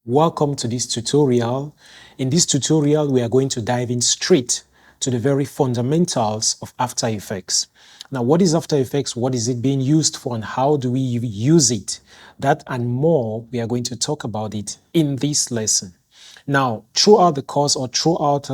Welcome to this tutorial. In this tutorial, we are going to dive in straight to the very fundamentals of After Effects. Now, what is After Effects? What is it being used for, and how do we use it? That and more, we are going to talk about it in this lesson. Now, throughout the course or throughout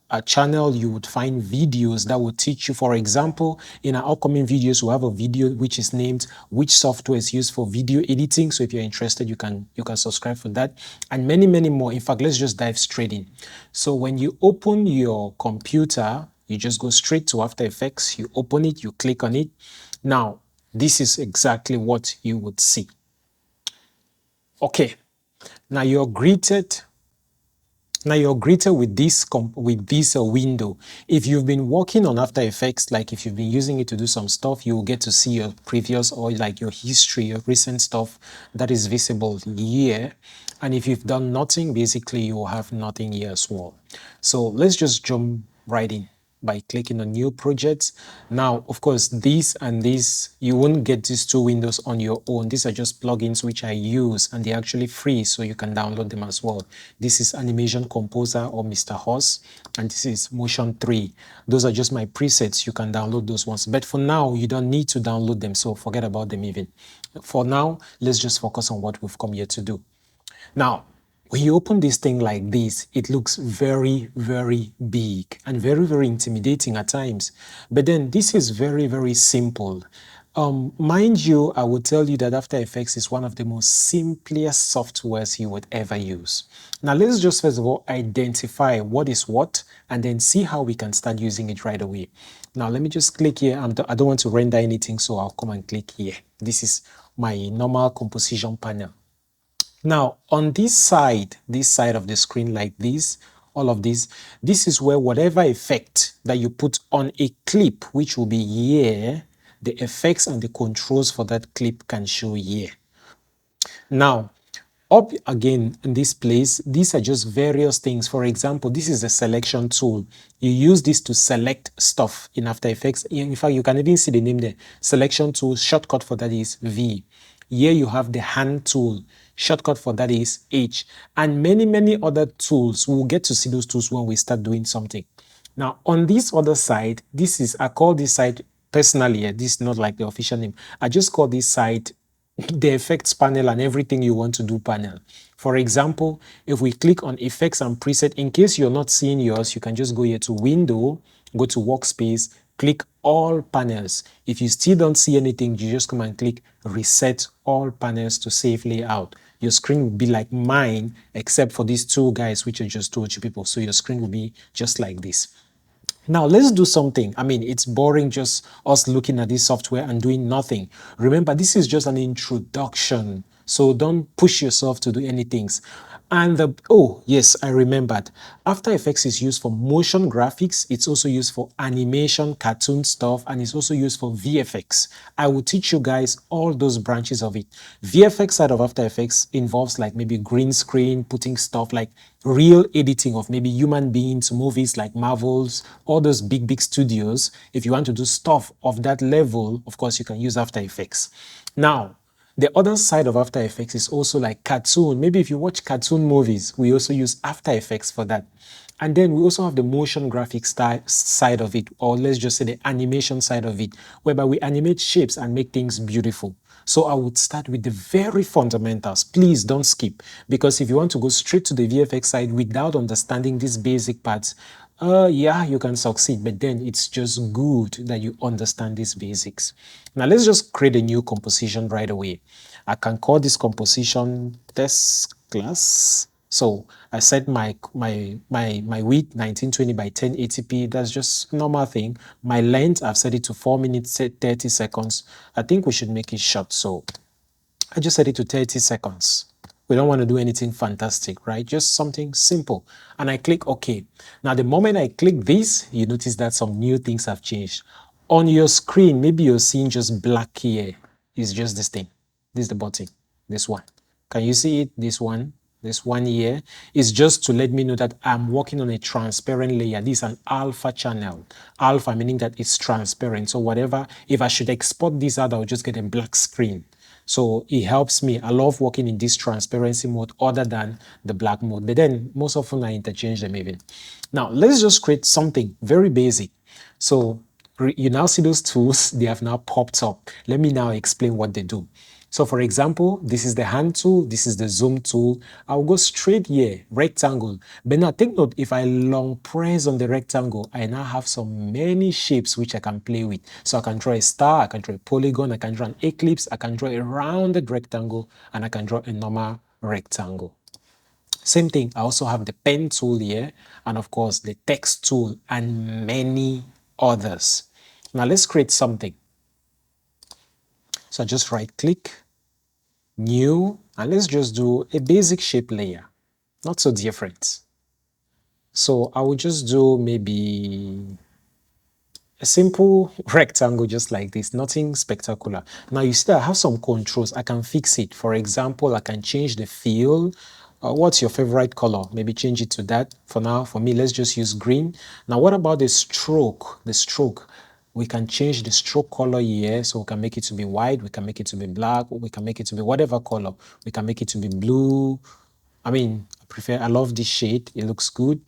a channel, you would find videos that will teach you. For example, in our upcoming videos, we'll have a video which is named which software is used for video editing. So if you're interested, you can subscribe for that, and many more. In fact, let's just dive straight in. So when you open your computer, you just go straight to After Effects, you open it, you click on it. Now, this is exactly what you would see. Okay, now you're greeted with this window. If you've been working on After Effects, like if you've been using it to do some stuff, you will get to see your previous or like your history, your recent stuff that is visible here. And if you've done nothing, basically you will have nothing here as well. So let's just jump right in by clicking on new projects. Now, of course, this and this, you won't get these two windows on your own. These are just plugins which I use, and they're actually free, so you can download them as well. This is Animation Composer or Mr. Horse, and this is Motion 3. Those are just my presets. You can download those ones. But for now, you don't need to download them, so forget about them even. For now, let's just focus on what we've come here to do. Now, when you open this thing like this, it looks very big and very intimidating at times. But then this is very simple. Mind you, I will tell you that After Effects is one of the most simplest softwares you would ever use. Now, let's just first of all identify what is what, and then see how we can start using it right away. Now, let me just click here. I don't want to render anything, so I'll come and click here. This is my normal composition panel. Now, on this side of the screen like this, all of this is where whatever effect that you put on a clip, which will be here, the effects and the controls for that clip can show here. Now, up again in this place, these are just various things. For example, this is a selection tool. You use this to select stuff in After Effects. In fact, you can even see the name there. Selection tool, shortcut for that is V. Here you have the hand tool. Shortcut for that is H. And many other tools. We'll get to see those tools when we start doing something. Now, on this other side, I call this side personally, this is not like the official name. I just call this side the effects panel and everything you want to do panel. For example, if we click on effects and preset, in case you're not seeing yours, you can just go here to window, go to workspace, click all panels. If you still don't see anything, you just come and click reset all panels to save layout. Your screen will be like mine, except for these two guys, which I just told you people. So your screen will be just like this. Now, let's do something. I mean, it's boring just us looking at this software and doing nothing. Remember, this is just an introduction. So don't push yourself to do anything. And oh, yes, I remembered. After Effects is used for motion graphics. It's also used for animation, cartoon stuff, and it's also used for VFX. I will teach you guys all those branches of it. VFX side of After Effects involves like maybe green screen, putting stuff like real editing of maybe human beings, movies like Marvel's, all those big studios. If you want to do stuff of that level, of course, you can use After Effects. Now, the other side of After Effects is also like cartoon. Maybe if you watch cartoon movies, we also use After Effects for that. And then we also have the motion graphics side of it, or let's just say the animation side of it, whereby we animate shapes and make things beautiful. So I would start with the very fundamentals. Please don't skip, because if you want to go straight to the VFX side without understanding these basic parts, yeah, you can succeed, but then it's just good that you understand these basics. Now let's just create a new composition right away. I can call this composition test class. So I set my width 1920 by 1080p. That's just normal thing. My length, I've set it to 4 minutes 30 seconds. I think we should make it short, so I just set it to 30 seconds. We don't want to do anything fantastic, right? Just something simple. And I click OK. Now, the moment I click this, you notice that some new things have changed. On your screen, maybe you're seeing just black here. It's just this thing. This is the button. This one. Can you see it? This one here is just to let me know that I'm working on a transparent layer. This is an alpha channel. Alpha meaning that it's transparent. So whatever, if I should export this out, I'll just get a black screen. So it helps me. I love working in this transparency mode other than the black mode. But then most often I interchange them even. Now let's just create something very basic. So you now see those tools, they have now popped up. Let me now explain what they do. So for example, this is the hand tool, this is the zoom tool. I'll go straight here, rectangle. But now take note, if I long press on the rectangle, I now have so many shapes which I can play with. So I can draw a star, I can draw a polygon, I can draw an eclipse, I can draw a rounded rectangle, and I can draw a normal rectangle. Same thing, I also have the pen tool here, and of course the text tool, and many others. Now let's create something. So I just right click, new, and let's just do a basic shape layer, not so different. So I will just do maybe a simple rectangle just like this, nothing spectacular. Now you see that I have some controls, I can fix it. For example, I can change the fill. What's your favorite color? Maybe change it to that. For now, for me, let's just use green. Now what about the stroke? The stroke, we can change the stroke color here, so we can make it to be white, we can make it to be black, we can make it to be whatever color. We can make it to be blue. I love this shade, it looks good.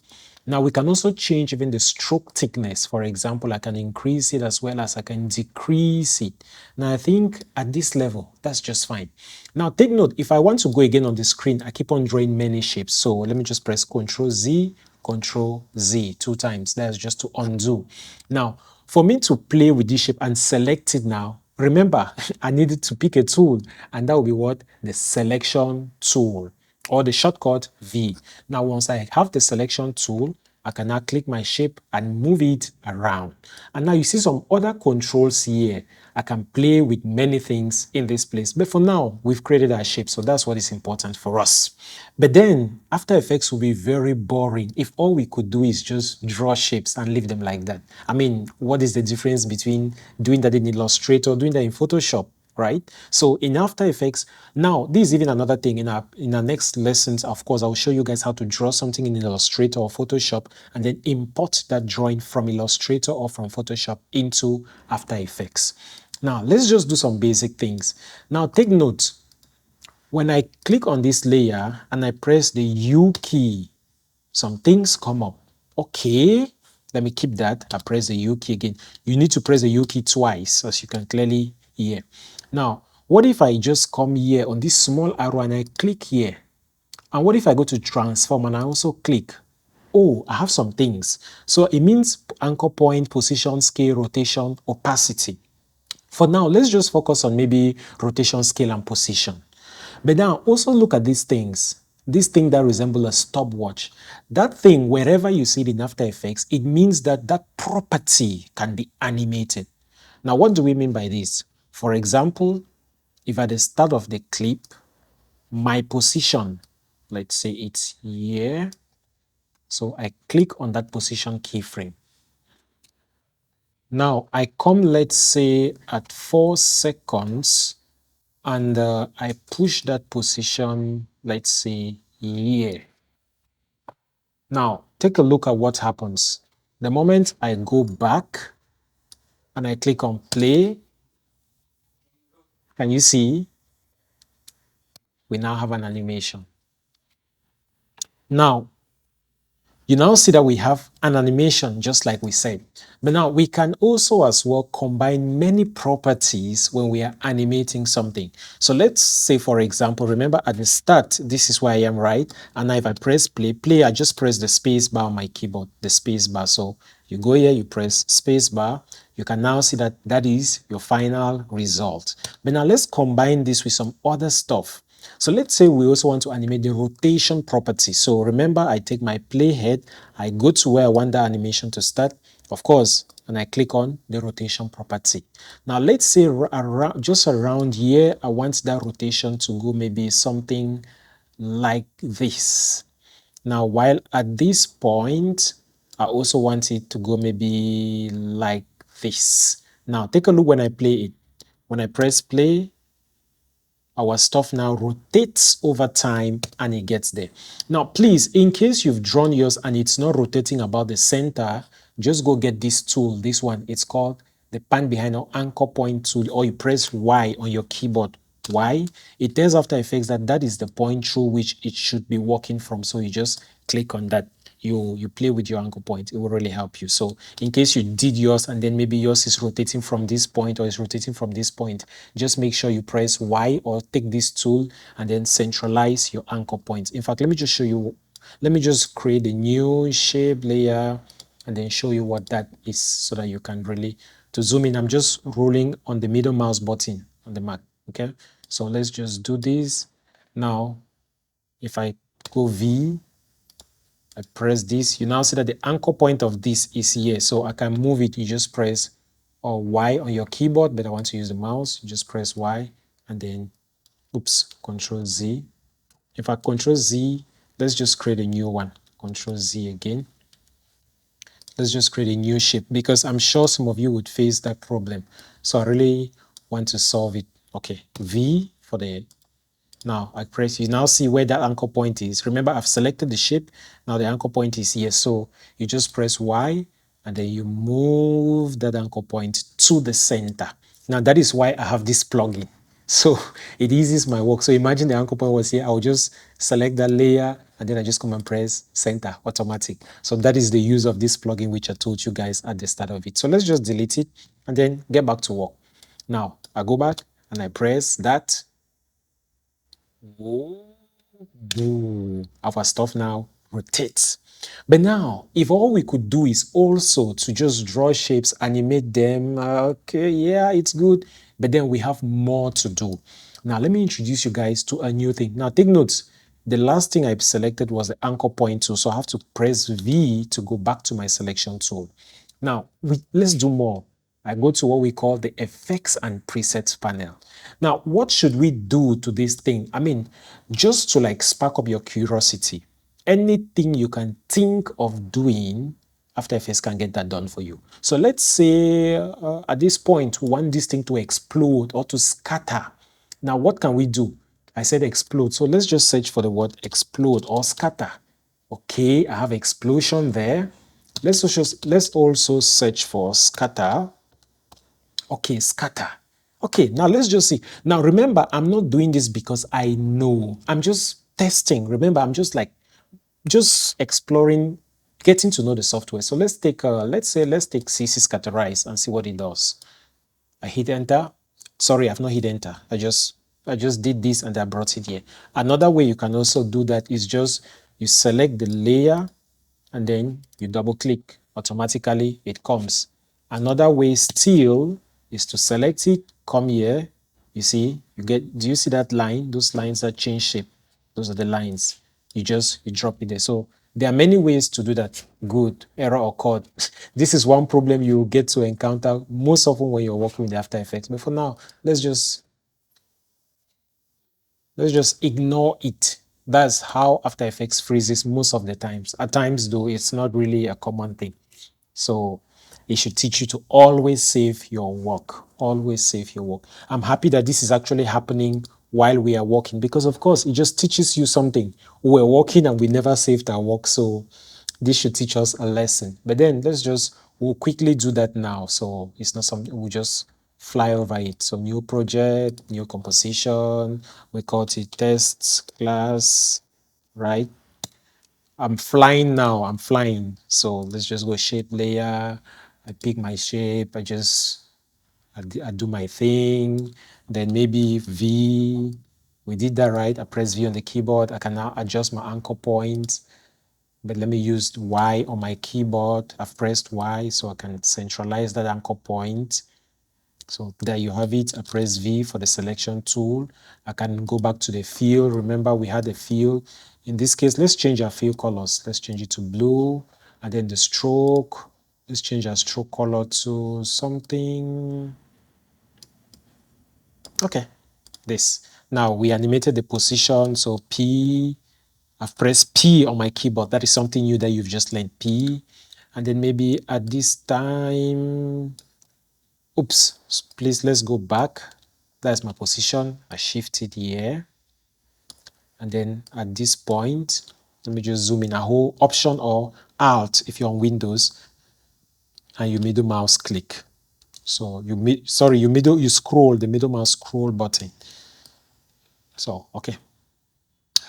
Now we can also change even the stroke thickness. For example, I can increase it as well as I can decrease it. Now I think at this level, that's just fine. Now take note, if I want to go again on the screen, I keep on drawing many shapes. So let me just press Ctrl Z, Ctrl Z 2 times. That's just to undo. Now, for me to play with this shape and select it now, remember, I needed to pick a tool, and that will be what? The selection tool, or the shortcut V. Now, once I have the selection tool, I can now click my shape and move it around. And now you see some other controls here. I can play with many things in this place. But for now, we've created our shape, so that's what is important for us. But then, After Effects will be very boring if all we could do is just draw shapes and leave them like that. I mean, what is the difference between doing that in Illustrator or doing that in Photoshop? Right? So in After Effects, now this is even another thing in our next lessons. Of course, I'll show you guys how to draw something in Illustrator or Photoshop and then import that drawing from Illustrator or from Photoshop into After Effects. Now let's just do some basic things. Now take note, when I click on this layer and I press the U key, some things come up. Okay, let me keep that. I press the U key again. You need to press the U key twice, as you can clearly hear. Now, what if I just come here on this small arrow and I click here? And what if I go to transform and I also click? Oh, I have some things. So it means anchor point, position, scale, rotation, opacity. For now, let's just focus on maybe rotation, scale, and position. But now also look at these things. This thing that resembles a stopwatch. That thing, wherever you see it in After Effects, it means that that property can be animated. Now, what do we mean by this? For example, if at the start of the clip, my position, let's say it's here. So I click on that position keyframe. Now I come, let's say at 4 seconds, and I push that position, let's say here. Now take a look at what happens. The moment I go back and I click on play, can you see? We now have an animation. Now, you now see that we have an animation just like we said. But now we can also as well combine many properties when we are animating something. So let's say, for example, remember at the start, this is where I am, right? And now if I press play, I just press the space bar on my keyboard, the space bar. So you go here, you press space bar. You can now see that that is your final result. But now let's combine this with some other stuff. So let's say we also want to animate the rotation property. So remember, I take my playhead, I go to where I want the animation to start, of course, and I click on the rotation property. Now let's say just around here, I want that rotation to go maybe something like this. Now, while at this point, I also want it to go maybe like this. Now, take a look when I play it. When I press play, our stuff now rotates over time and it gets there. Now, please, in case you've drawn yours and it's not rotating about the center, just go get this tool, this one. It's called the pan behind or anchor point tool, or you press Y on your keyboard Why? It tells After Effects that that is the point through which it should be working from. So you just click on that. You play with your anchor point. It will really help you. So in case you did yours and then maybe yours is rotating from this point or is rotating from this point, just make sure you press Y or take this tool and then centralize your anchor point. In fact, let me just show you. Let me just create a new shape layer and then show you what that is so that you can really, to zoom in, I'm just rolling on the middle mouse button on the Mac. Okay, so let's just do this. Now, if I go V, I press this, you now see that the anchor point of this is here. So I can move it. You just press or Y on your keyboard, but I want to use the mouse. You just press Y and then, oops, Control Z. If I Control Z, let's just create a new one. Control Z again. Let's just create a new shape because I'm sure some of you would face that problem. So I really want to solve it. Okay, V for the, now I press, you now see where that anchor point is. Remember, I've selected the shape. Now the anchor point is here. So you just press Y and then you move that anchor point to the center. Now that is why I have this plugin. So it eases my work. So imagine the anchor point was here. I'll just select that layer and then I just come and press center, automatic. So that is the use of this plugin, which I told you guys at the start of it. So let's just delete it and then get back to work. Now I go back and I press that. Our stuff now rotates. But now, if all we could do is also to just draw shapes, animate them, okay, yeah, it's good. But then we have more to do. Now, let me introduce you guys to a new thing. Now, take notes. The last thing I selected was the anchor point tool. So I have to press V to go back to my selection tool. Now, let's do more. I go to what we call the effects and presets panel. Now, what should we do to this thing? I mean, just to like spark up your curiosity, anything you can think of doing, After Effects can get that done for you. So let's say at this point, we want this thing to explode or to scatter. Now, what can we do? I said explode. So let's just search for the word explode or scatter. Okay, I have explosion there. Let's also search for scatter. Okay, scatter. Okay, now let's just see. Now remember, I'm not doing this because I know. I'm just testing. Remember, I'm just like, just exploring, getting to know the software. So let's take, let's take CC Scatterize and see what it does. I hit enter. Sorry, I've not hit enter. I just did this and I brought it here. Another way you can also do that is just, you select the layer and then you double click, automatically it comes. Another way still is to select it, come here, you see, do you see that line? Those lines that change shape, those are the lines. You drop it there. So there are many ways to do that. Good, error occurred. This is one problem you get to encounter most often when you're working with After Effects. But for now, let's just ignore it. That's how After Effects freezes most of the times. At times, though, it's not really a common thing. So it should teach you to always save your work. Always save your work. I'm happy that this is actually happening while we are working because, of course, it just teaches you something. We're working and we never saved our work. So this should teach us a lesson. But then we'll quickly do that now. So it's not something, we'll just fly over it. So new project, new composition, we call it tests class, right? I'm flying now, I'm flying. So let's just go shape layer. I pick my shape, I do my thing. Then maybe V, we did that right. I press V on the keyboard. I can now adjust my anchor point. But let me use Y on my keyboard. I've pressed Y so I can centralize that anchor point. So there you have it. I press V for the selection tool. I can go back to the fill. Remember we had a fill. In this case, let's change our fill colors. Let's change it to blue. And then the stroke. Let's change our stroke color to something. Okay, this. Now we animated the position. So P, I've pressed P on my keyboard. That is something new that you've just learned, P. And then maybe at this time, oops, please let's go back. That's my position. I shift it here. And then at this point, let me just zoom in, a whole option or Alt if you're on Windows, and you middle mouse click. So you scroll the middle mouse scroll button. So, okay.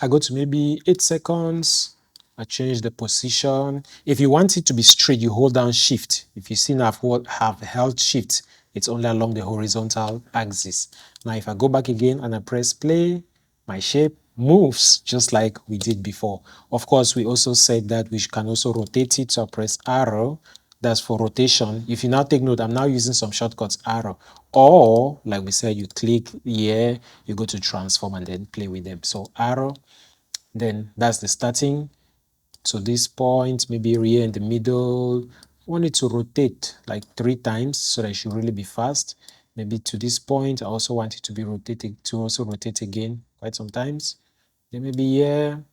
I go to maybe 8 seconds. I change the position. If you want it to be straight, you hold down shift. If you see now have held shift, it's only along the horizontal axis. Now if I go back again and I press play, my shape moves just like we did before. Of course, we also said that we can also rotate it. So I press arrow. That's for rotation. If you now take note, I'm now using some shortcuts, arrow. Or, like we said, you click here, you go to transform and then play with them. So arrow, then that's the starting. So this point, maybe here in the middle, I want it to rotate like 3 times so that it should really be fast. Maybe to this point, I also want it to be rotated, to also rotate again quite sometimes. Then maybe here,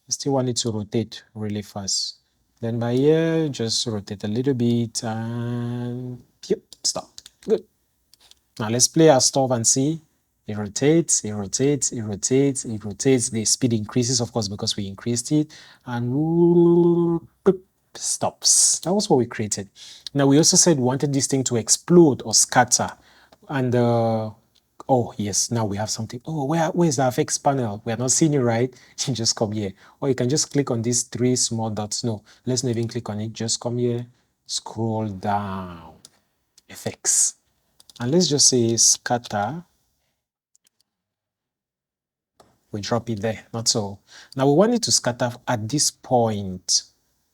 I still want it to rotate really fast. Then by here, just rotate a little bit and yep, stop. Good. Now let's play our stuff and see. It rotates, it rotates, it rotates, it rotates. The speed increases, of course, because we increased it. And stops. That was what we created. Now we also said we wanted this thing to explode or scatter. And oh yes, now we have something. Oh, where's the effects panel? We are not seeing it, right? You just come here. Or you can just click on these 3 small dots. No, let's not even click on it. Just come here, scroll down, effects. And let's just say scatter. We drop it there, not so. Now we want it to scatter at this point.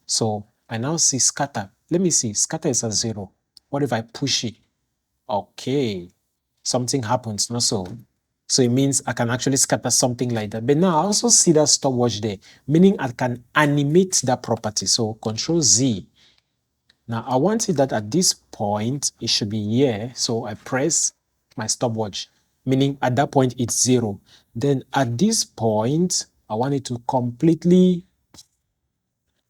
So I now see scatter. Let me see, scatter is at 0. What if I push it? Okay, something happens, not so. So it means I can actually scatter something like that. But now I also see that stopwatch there, meaning I can animate that property. So Control Z. Now I want it that at this point, it should be here. So I press my stopwatch, meaning at that point it's 0. Then at this point, I want it to completely,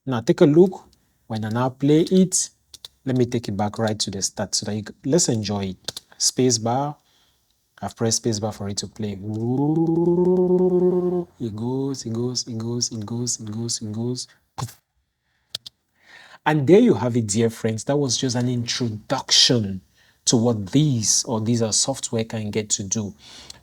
now take a look. When I now play it, let me take it back right to the start so that let's enjoy it. Space bar. I've pressed space bar for it to play. It goes, it goes, it goes, it goes, it goes, it goes. And there you have it, dear friends. That was just an introduction to what these are software can get to do.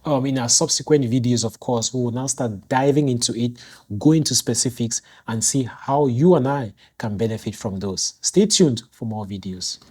In our subsequent videos, of course, we will now start diving into it, go into specifics, and see how you and I can benefit from those. Stay tuned for more videos.